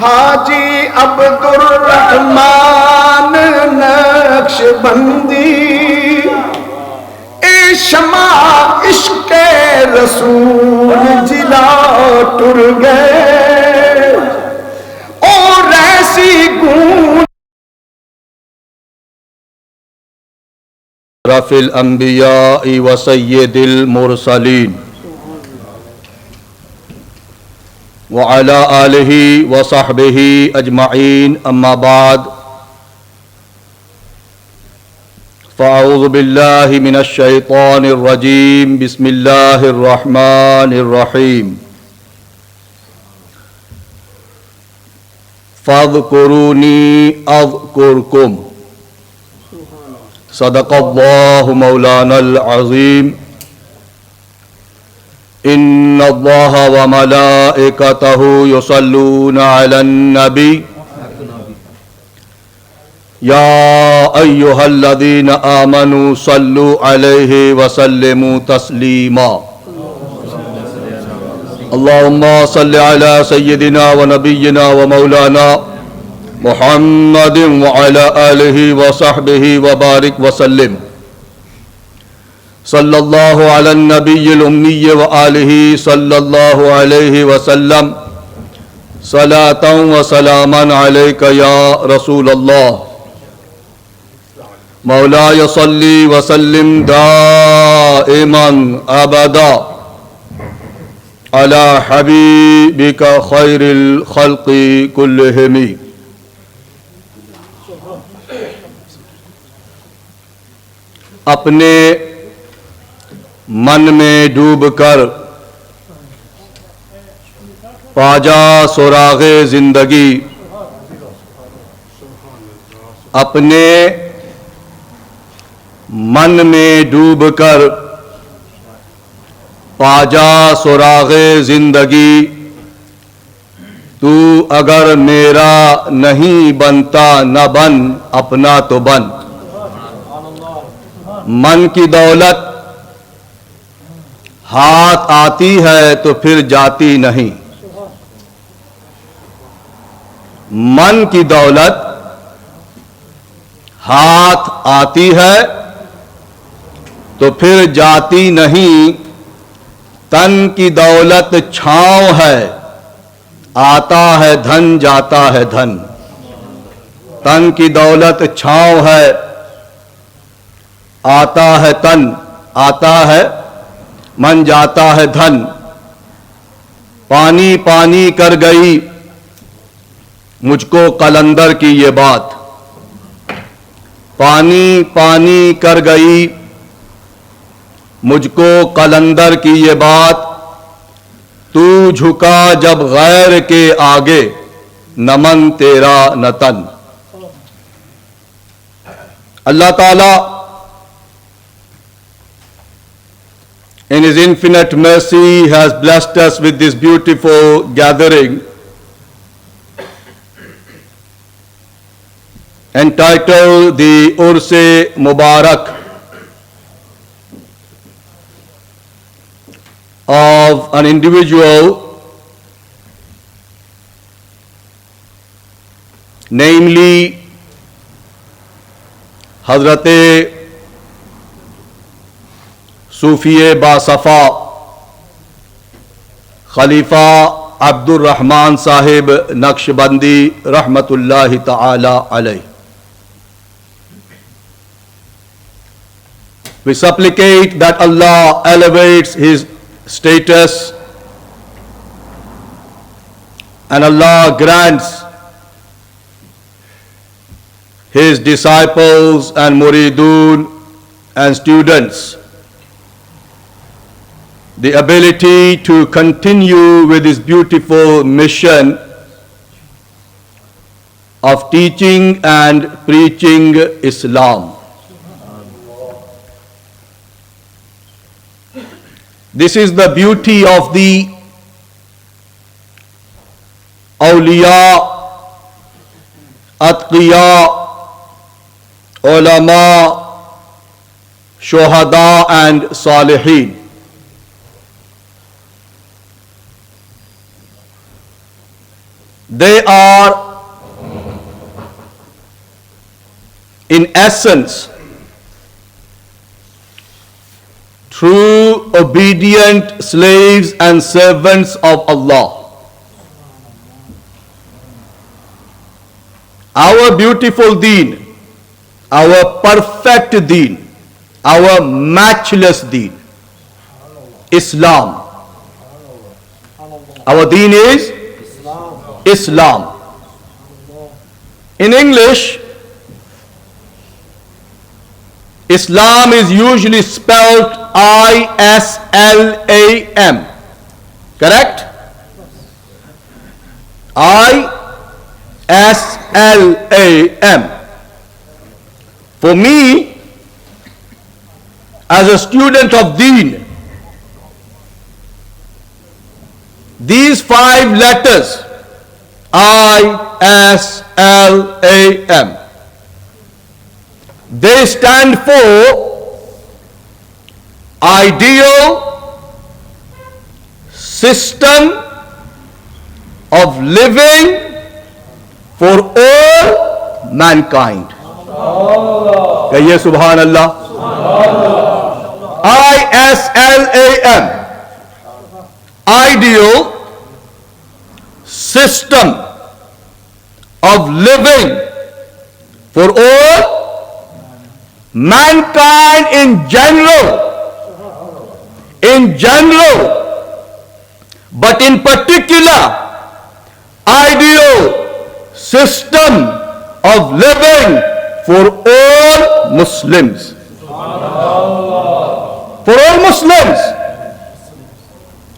हाजी Abdurrahman Naqshbandi ए शमा इश्क़ रसूल जिला टुर गए और ऐसी गूंज रफ़िल अंबिया व सय्यदिल मुरसलीन व अला आलिहि व सहबिहि अजमईन अम्मा बाद फ़अऊज़ु बिल्लाहि मिनश शैतानिर रजीम बिस्मिल्लाहिर रहमानिर रहीम फ़ज़्कुरूनी अज़्कुरकुम सदक़ल्लाहु मौलानल अज़ीम इन्नल्लाह व मलाइकतहु युसल्लूना अलन नबी या अय्युहल्लज़ीना आमनू सल्लु अलैहि व सल्लिमू तस्लीमा अल्लाहुम्मा सल्लि अला सय्यिदिना व नबिय्यिना व मौलाना मुहम्मदिन व अला आलिहि व सहबिहि व बारिक व सल्लिम सल्लल्लाहु अला नबिय्यिल उम्मी व आलिहि सल्लल्लाहु अलैहि व सल्लम सलातन व सलामन अलैका या रसूलल्लाह मौलाय सल्ली व सल्लिम दाइमन अबदा अला हबीबिका खैरिल खल्क़ि कुल्लिहिम। अपने मन में डूबकर पाजा सुरागे जिंदगी, अपने मन में डूबकर पाजा सुरागे जिंदगी, तू अगर मेरा नहीं बनता न बन अपना तो बन। मन की दौलत हाथ आती है तो फिर जाती नहीं, मन की दौलत हाथ आती है तो फिर जाती नहीं, तन की दौलत छांव है, आता है धन जाता है धन। तन की दौलत छांव है, आता है तन, आता है मन, जाता है धन। पानी पानी कर गई मुझको कलंदर की ये बात, पानी पानी कर गई मुझको कलंदर की ये बात। तू झुका जब गैर के आगे, नमन तेरा न तन। अल्लाह ताला in His infinite mercy has blessed us with this beautiful gathering entitled the Urse Mubarak of an individual, namely Hazrat सूफिए बासफ़ा खलीफा अब्दुर्रहमान साहिब नक्शबंदी रहमतुल्लाहि ताला अलैह। We supplicate that Allah elevates his status and Allah grants his disciples and muridun and students the ability to continue with this beautiful mission of teaching and preaching Islam. This is the beauty of the awliya, atqiya, ulama, shuhada and salihin. they are in essence true obedient slaves and servants of Allah. Our beautiful deen, our perfect deen, our matchless deen, Islam. Our deen is Islam. In English, Islam is usually spelled I-S-L-A-M. Correct? I-S-L-A-M. For me, as a student of Deen, these 5 letters, I-S-L-A-M, they stand for ideal system of living for all mankind. कहिए सुभान अल्लाह. I-S-L-A-M, ideal system of living for all mankind in general, but in particular, ideal system of living for all Muslims. For all Muslims.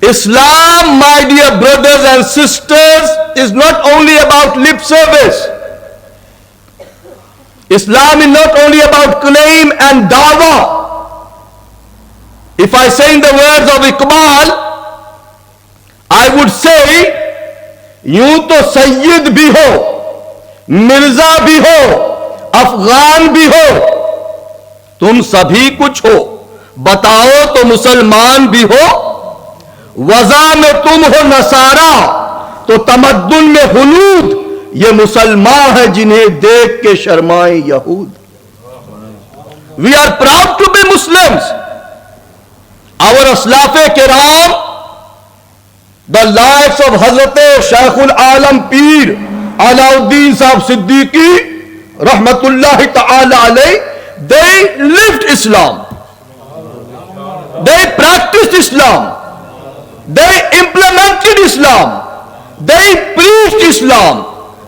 Islam, my dear brothers and sisters, is not only about lip service. Islam is not only about claim and dawah. If I say in the words of Iqbal, I would say, यूं तो सैयद भी हो, मिर्जा भी हो, अफगान भी हो, तुम सभी कुछ हो, बताओ तो मुसलमान भी हो, वज़ा में तुम हो नसारा तो तमद्दुन में हुलूद, ये मुसलमान है जिन्हें देख के शर्माए यहूद. We are proud to be Muslims. Our Aslafe Kiram, the likes of Hazrat Shaykhul Alam Peer Alauddin Sahib Siddiqui Rahmatullahi Ta'ala alayh, they lived Islam. They practiced Islam. They implemented Islam. They preached Islam.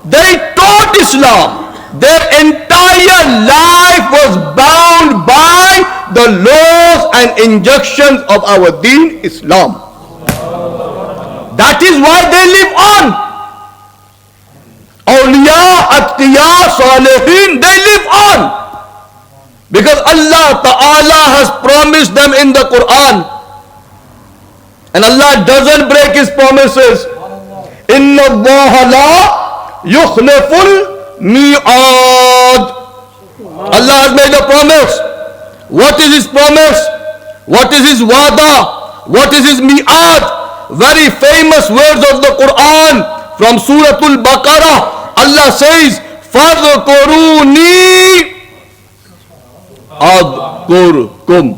They taught Islam. Their entire life was bound by the laws and injunctions of our deen, Islam. That is why they live on. Awliya, Atqiya, Salihin, they live on. Because Allah Ta'ala has promised them in the Quran. And Allah doesn't break His promises. Inna Allaha la yukhliful mi'ad. Allah has made a promise. What is His promise? What is His wa'da? What is His mi'ad? Very famous words of the Quran from Surah Al-Baqarah. Allah says, Fadhkuruni adhkurkum.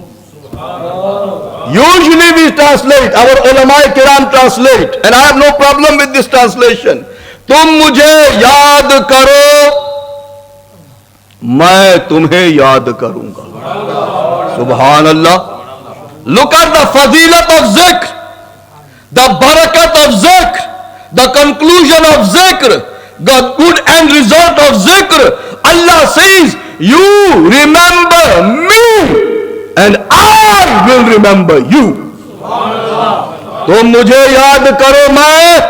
Usually we translate, our ulama kiram translate, and I have no problem with this translation. तुम मुझे याद करो, मैं तुम्हें याद करूंगा. Subhan Allah. Look at the fazilat of zikr, the barakat of zikr, the conclusion of zikr, the good end result of zikr. Allah says, you remember me and I will remember you. तुम मुझे याद करो, मैं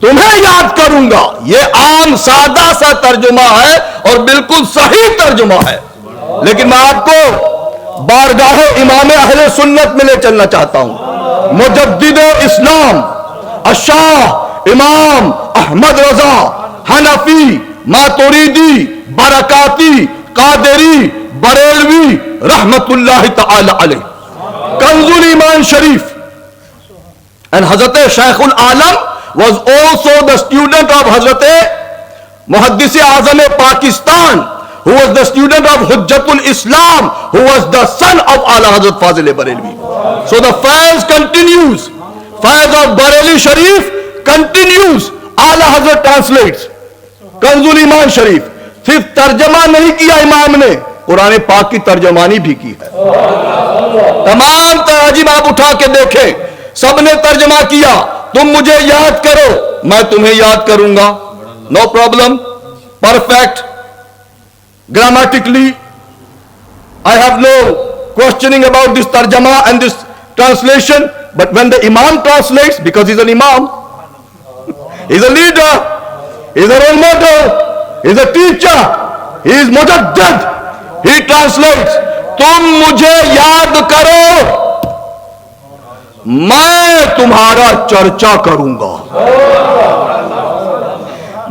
तुम्हें याद करूंगा. ये आम सादा सा तर्जुमा है और बिल्कुल सही तर्जुमा है, लेकिन मैं आपको बारगाह इमाम अहले सुन्नत में ले चलना चाहता हूं. मुजद्दिद इस्लाम अशाह इमाम अहमद रजा हनफी मातुरीदी बरकाती कादरी बरेलवी रहमतुल्लाह तआला अलैह, कंजुल ईमान शरीफ, and Hazrat Shaykhul Alam was also the student of Hazrat Muhaddis Azam Pakistan, who was the student of Hujjatul Islam, who was the son of Ala Hazrat Fazil Barelvi. So the faiz continues. Faiz of Bareli Sharif continues. Ala Hazrat translates कंजुल ईमान शरीफ। सिर्फ तर्जमा नहीं किया इमाम ने, कुरान पाक की तर्जमानी भी की है। तमाम तराजिम आप उठा के देखें, सबने तर्जमा किया। तुम मुझे याद करो, मैं तुम्हें याद करूंगा, no problem, perfect grammatically. I have no questioning about this tarjama and this translation, but when the imam translates, because he's an imam, he's a leader, he's a role model, he's a teacher, he is mujaddid, he translates, तुम मुझे याद करो, मैं तुम्हारा चर्चा करूंगा,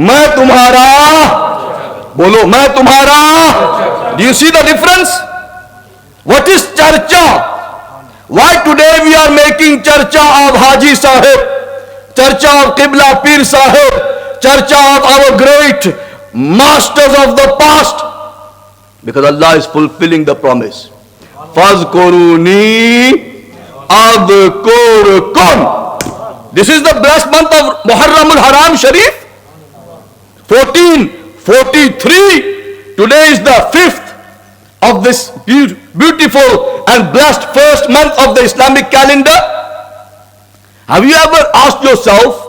मैं तुम्हारा, बोलो मैं तुम्हारा। Do you see the difference? What is charcha? Why today we are making charcha of Haji Sahib, charcha of Qibla Pir Sahib, charcha of our great masters of the past? Because Allah is fulfilling the promise. Fazkuruni adhkurkum. This is the blessed month of Muharram al-Haram Sharif, 1443. Today is the 5th of this beautiful and blessed first month of the Islamic calendar. Have you ever asked yourself,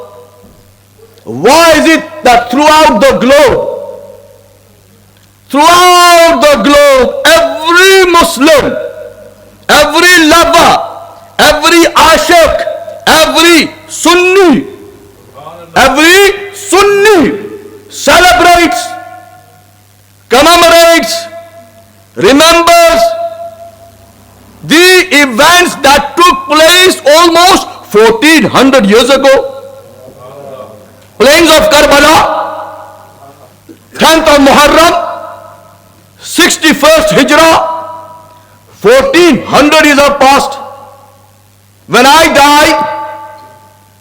why is it that throughout the globe, every Muslim, every lover, every ashiq, every Sunni celebrates, commemorates, remembers the events that took place almost 1400 years ago? Plains of Karbala, 10th of Muharram, 61st Hijrah, 1400 years have passed. When I die,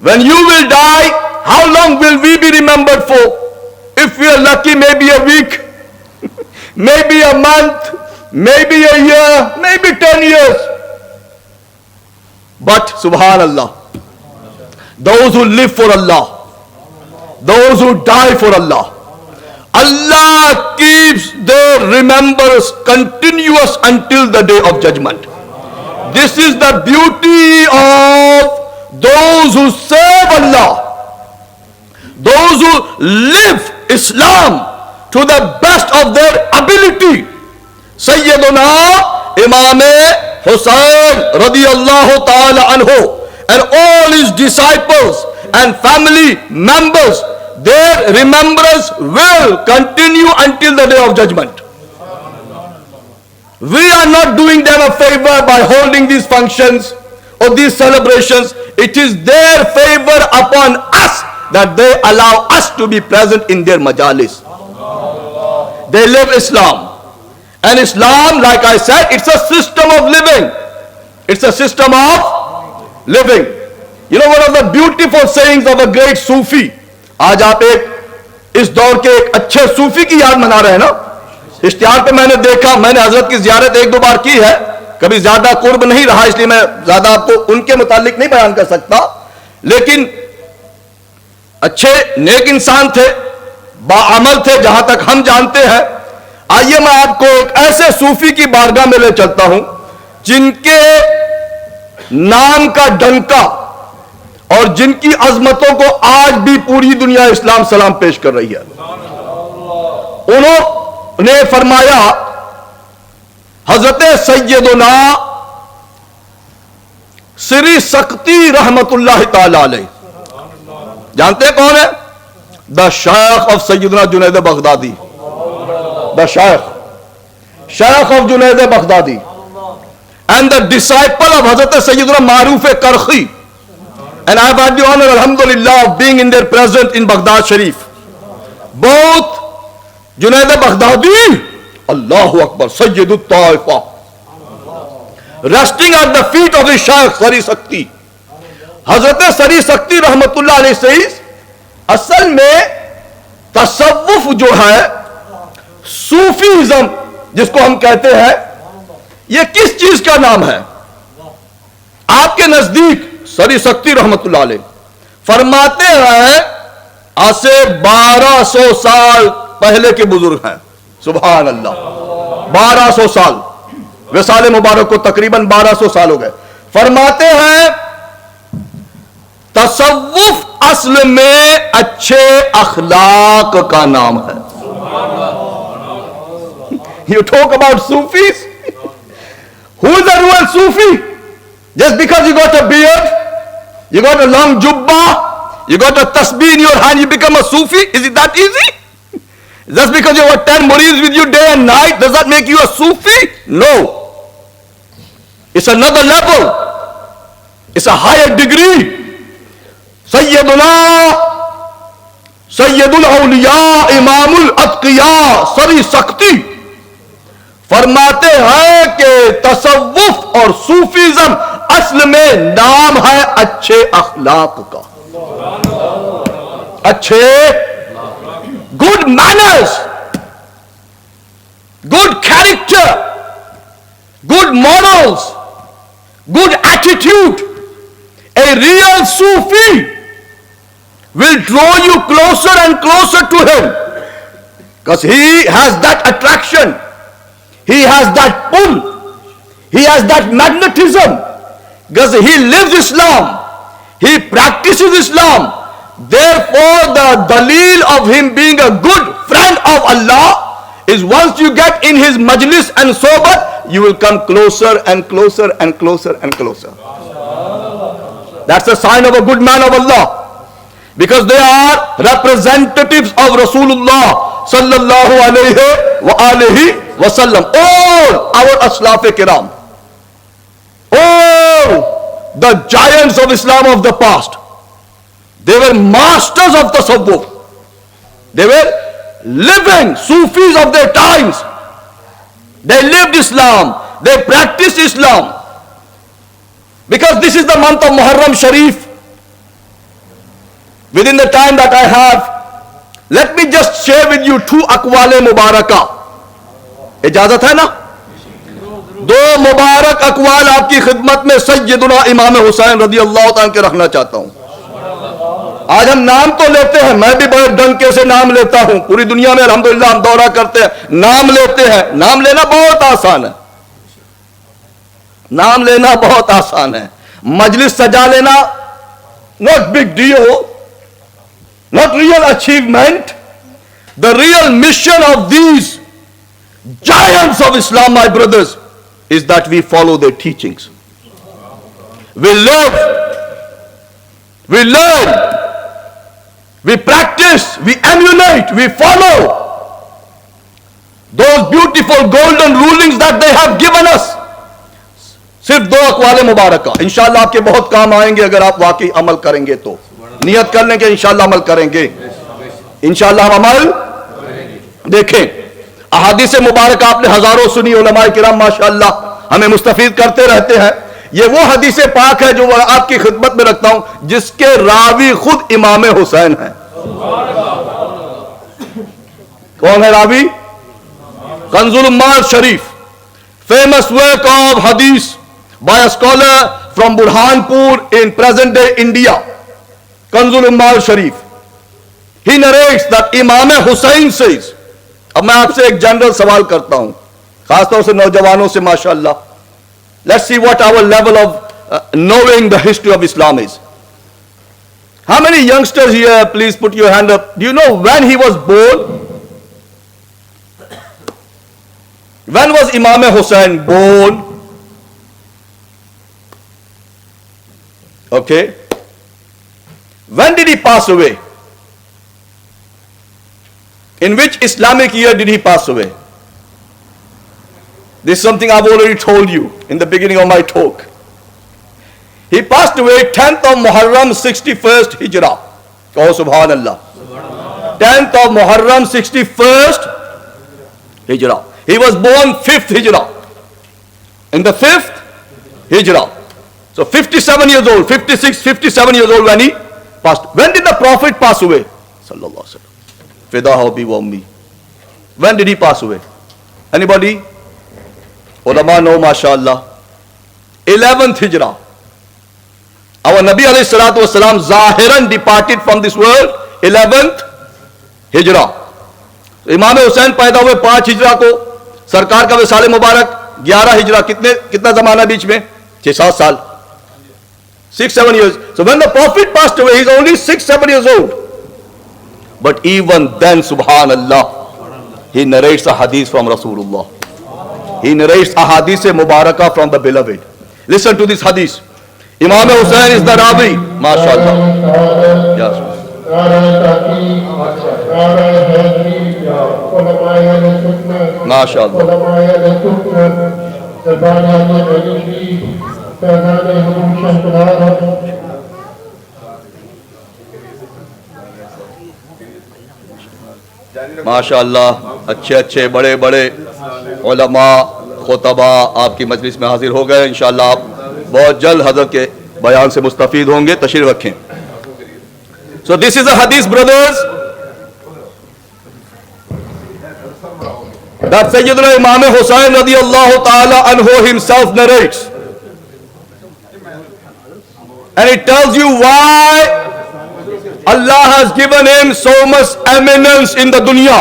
when you will die, how long will we be remembered for? If we are lucky, maybe a week, maybe a month, maybe a year, maybe 10 years. But subhanallah, those who live for Allah, those who die for Allah, Allah keeps their remembrance continuous until the day of judgment. This is the beauty of those who serve Allah, those who live Islam to the best of their ability. Sayyiduna Imam Hussain radiyallahu ta'ala anhu and all his disciples and family members, their remembrance will continue until the day of judgment. We are not doing them a favor by holding these functions or these celebrations. It is their favor upon us that they allow us to be present in their majalis. They live Islam. And Islam, like I said, it's a system of living. It's a system of living. You know, one of the beautiful sayings of a great Sufi. आज आप इस दौर के एक अच्छे सूफी की याद मना रहे हैं ना। इश्तिहार पे मैंने देखा, मैंने हजरत की जियारत 1-2 बार की है, कभी ज्यादा कुर्ब नहीं रहा, इसलिए मैं ज्यादा आपको उनके मुतालिक नहीं बयान कर सकता, लेकिन अच्छे नेक इंसान थे, बाअमल थे जहां तक हम जानते हैं। आइए मैं आपको एक ऐसे सूफी की बारगाह में ले चलता हूं जिनके नाम का डंका और जिनकी अजमतों को आज भी पूरी दुनिया इस्लाम सलाम पेश कर रही है। उन्होंने फरमाया, हजरत सैयदना श्री सख्ती रहमतुल्लाह ताला अलैह, जानते हैं कौन है? The sheikh of Sayyidina Junaid Baghdadi, the sheikh of Junaid Baghdadi and the disciple of Hazrat Sayyidina Maroof करखी. And I have had the honor, alhamdulillah, of being in their presence in Baghdad Sharif. Both Junaid Baghdadi, Allahu Akbar, Sayyidut Taifa, resting at the feet of the Shaykh Sari Sakti. Hazrat Sari Sakti Rahmatullah alayhi says, असल में तसव्वुफ जो है, Sufism जिसको हम कहते हैं, यह किस चीज का नाम है? आपके नजदीक सरी सक्ति रहमतुल्लाह अलैह फरमाते हैं आज से 1200 साल पहले के बुजुर्ग हैं, सुभान अल्लाह, 1200 साल, विसाल मुबारक को तकरीबन 1200 साल हो गए। फरमाते हैं तसव्वुफ असल में अच्छे अखलाक का नाम है। You talk about Sufis? Who is the real Sufi? Just because you got a beard, you got a long jubba, you got a tasbih in your hand, you become a Sufi? Is it that easy? Just because you have 10 murids with you day and night, does that make you a Sufi? No. It's another level. It's a higher degree. Sayyidul Awliya, Imamul Atqiya, सरी सख्ती फरमाते हैं कि तसव्वुफ और Sufism असल में नाम है अच्छे अखलाक का, अच्छे good manners, good character, good morals, good attitude. A real Sufi will draw you closer and closer to him because he has that attraction, he has that pull, he has that magnetism because he lives Islam, he practices Islam. Therefore the dalil of him being a good friend of Allah is once you get in his majlis and sohbat, you will come closer and closer and closer and closer. That's a sign of a good man of Allah, because they are representatives of Rasulullah sallallahu alayhi wa alihi wa sallam. All our aslaf kiram, all the giants of Islam of the past, they were masters of tasawwuf. They were living Sufis of their times. They lived Islam, they practiced Islam. Because this is the month of Muharram Sharif, within the time that I have, let me just share with you 2 अक़वाले मुबारका. इजाजत है ना? 2 मुबारक अक़वाल आपकी खिदमत में सैयदुना इमाम हुसैन रज़ी अल्लाह तआला के रखना चाहता हूं. आज हम नाम तो लेते हैं, मैं भी बड़े डंके से नाम लेता हूं, पूरी दुनिया में अल्हम्दुलिल्लाह हम दौरा करते हैं, नाम लेते हैं. नाम लेना बहुत आसान है, नाम लेना बहुत आसान है. मजलिस सजा लेना not big deal, not real achievement. The real mission of these giants of Islam, my brothers, is that we follow their teachings. We live, we learn, we practice, we emulate, we follow those beautiful golden rulings that they have given us. सिर्फ 2 अक़वाले मुबारका इंशाअल्लाह आपके बहुत काम आएंगे अगर आप वाकई अमल करेंगे तो. नियत कर लें कि इंशाअल्लाह अमल करेंगे, इंशाअल्लाह हम अमल देखें. अहादीस मुबारक आपने हजारों सुनी, उलमाए किराम माशाअल्लाह हमें मुस्तफीद करते रहते हैं. ये वो हदीस पाक है जो आपकी खिदमत में रखता हूं, जिसके रावी खुद इमाम हुसैन हैं. कौन है रावी? कंजुल उम्माल शरीफ, फेमस वर्क ऑफ हदीस by a scholar from Burhanpur in present day India, Kanzul Ummal Sharif. He narrates that Imam Hussain says. अब मैं आपसे एक जनरल सवाल करता हूं, खासतौर से नौजवानों से माशाअल्लाह. Let's see what our level of knowing the history of Islam is. How many youngsters here, please put your hand up. Do you know when he was born? When was Imam Hussain born? Okay. When did he pass away? In which Islamic year did he pass away? This is something I've already told you in the beginning of my talk. He passed away 10th of Muharram 61st Hijrah. Oh Subhanallah. 10th of Muharram 61st Hijrah. He was born 5th Hijrah. In the 5th Hijrah. So 57 years old, 56, 57 years old when he passed. When did the Prophet pass away? sallallahu alaihi wasallam. Fida ho bi wa ummi. When did he pass away? Anybody? Ulama know, mashallah. 11th Hijrah. Our Nabi alayhi salatu wasalam zahiran departed from this world 11th Hijrah. इमाम हुसैन पैदा हुए 5 हिजरा को, सरकार का विसाल मुबारक 11 हिजरा, कितना जमाना बीच में? 6-7 साल, 6-7 years. So when the Prophet passed away, he is only 6-7 years old. But even then, subhanallah, he narrates a hadith from Rasulullah. He narrates a hadith mubarakah from the beloved. Listen to this hadith. Imam Hussain is the Rabi. MashaAllah. Yes. MashaAllah. माशाअल्लाह, अच्छे अच्छे बड़े बड़े उलमा खुतबा आपकी मजलिस में हाजिर हो गए। इंशाअल्लाह आप बहुत जल्द हज़रत के बयान से मुस्तफीद होंगे। तशरीफ रखें। सो दिस इज अ हदीस brothers that Sayyidina Imam Hussain radiyallahu ta'ala anhu himself narrates, and it tells you why Allah has given him so much eminence in the dunya.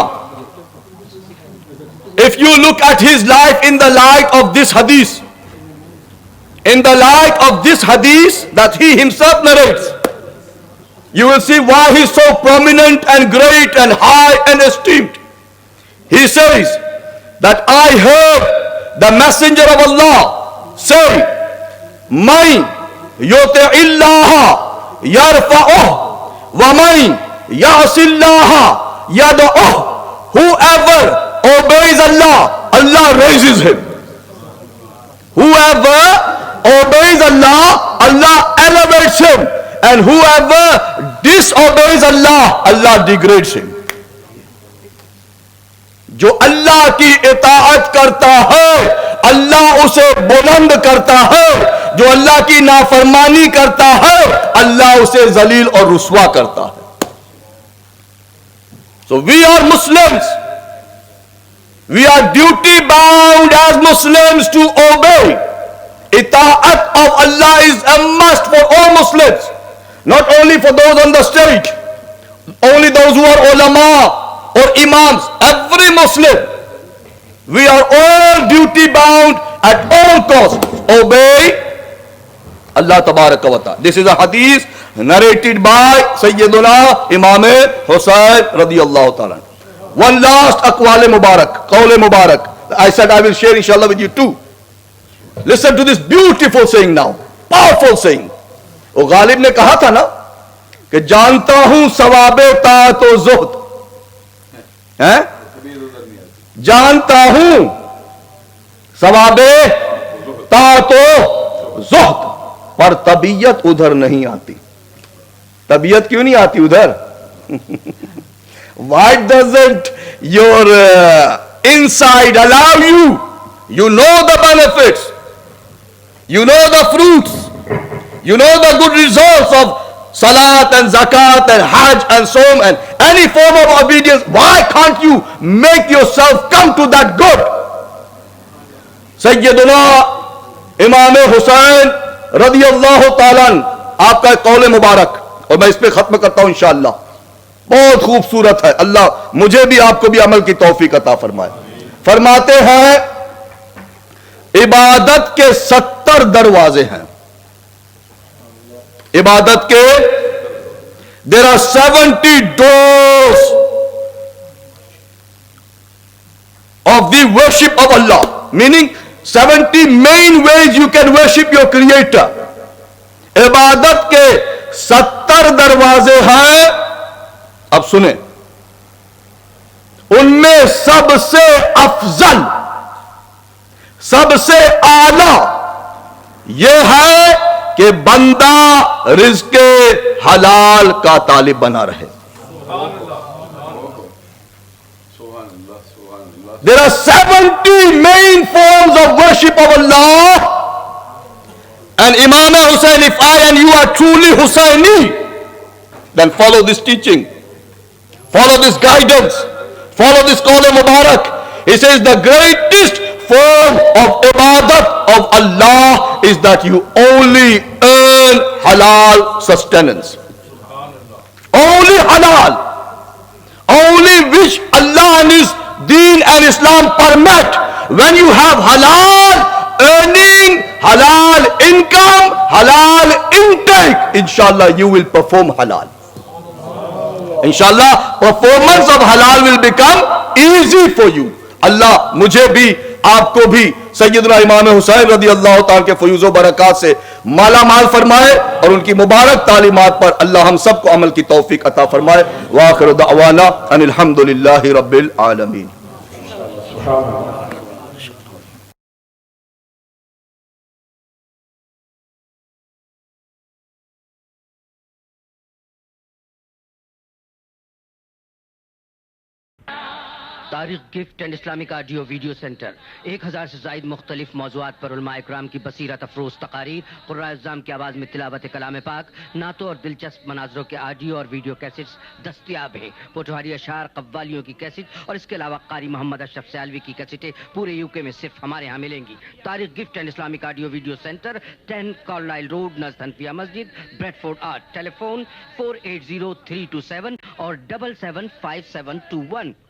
If you look at his life in the light of this hadith, in the light of this hadith that he himself narrates, you will see why he is so prominent and great and high and esteemed. He says that I heard the messenger of Allah say, "Man yuti'illaha yarfa'uh wa man ya'sillaha yad'uh." Whoever obeys Allah, Allah raises him. Whoever obeys Allah, Allah elevates him. And whoever disobeys Allah, Allah degrades him. जो अल्लाह की इताअत करता है, अल्लाह उसे बुलंद करता है। जो अल्लाह की नाफरमानी करता है, अल्लाह उसे जलील और रुस्वा करता है। So we are Muslims. We are duty bound as Muslims to obey. Ita'at of Allah is a must for all Muslims, not only for those on the stage, only those who are ulama or imams. Every Muslim, we are all duty bound at all costs. Obey Allah Tabaraka wa Ta'ala. This is a hadith narrated by Sayyiduna Imam Hussain radiyallahu ta'ala. One last aqwal mubarak, qawl mubarak. I said I will share inshallah with you too. Listen to this beautiful saying now, powerful saying. वो गालिब ने कहा था ना कि जानता हूं सवाबे ताअत व ज़ुहद है, जानता हूं सवाबे ताअत व ज़ुहद, पर तबीयत उधर नहीं आती। तबीयत क्यों नहीं आती उधर? Why doesn't your inside allow you? You know the benefits, you know the fruits, you know the good results of salat and zakat and hajj and som and any form of obedience. Why can't you make yourself come to that good? Sayyiduna Imam Hussain radiyallahu ta'ala आपका कौल मुबारक, और मैं इस पे खत्म करता हूं इंशाअल्लाह। बहुत खूबसूरत है। अल्लाह मुझे भी आपको भी अमल की तौफीक अता फरमाए। फरमाते हैं इबादत के 70 दरवाजे हैं। इबादत के there are 70 doors of the worship of Allah, meaning 70 main ways you can worship your creator. इबादत के 70 दरवाजे हैं। अब सुने, उनमें सबसे अफजल, सबसे आला यह है कि बंदा रिज़्क़े हलाल का तालिब बना रहे। There are 70 main forms of worship of Allah, and Imam Hussain, if I and you are truly Hussaini, then follow this teaching. Follow this guidance. Follow this Qawl Mubarak. He says the greatest form of ibadat of Allah is that you only earn halal sustenance. Only halal. Only which Allah and His Deen and Islam permit. When you have halal earning, halal income, halal intake, inshallah you will perform halal. Inshallah performance of halal will become easy for you. Allah मुझे भी आपको भी सैयदना इमाम हुसैन रदी अल्लाह ताला के फयूज़ो बरक़ात से माला माल फरमाए और उनकी मुबारक तालीमात पर अल्लाह हम सबको अमल की तौफीक अता फरमाए। व आखिरु दअवाना अनिल हम्दुलिल्लाहि रब्बिल आलमीन। Tariq gift and Islamic audio video centre 1000 से ज़ायद मुख्तलिफ मौज़ूआत पर उलमा इकराम की बसीरत अफरोज़ तकारीर, क़ुर्रा इज़्ज़ाम की आवाज़ में तिलावत कलाम पाक, नातों और दिलचस्प मनाज़रों के ऑडियो और वीडियो कैसेट्स दस्तियाब हैं। पोठवारी अशार, कव्वालियों की कैसेट और इसके अलावा कारी मोहम्मद अशरफ सयालवी की कैसेटें पूरे यूके में सिर्फ हमारे यहाँ मिलेंगी। Tariq gift and Islamic audio video centre 10 Carlisle road, नज़द हनफिया मस्जिद, ब्रेडफोर्ड आर्ट। टेलीफोन 480327 और 775721।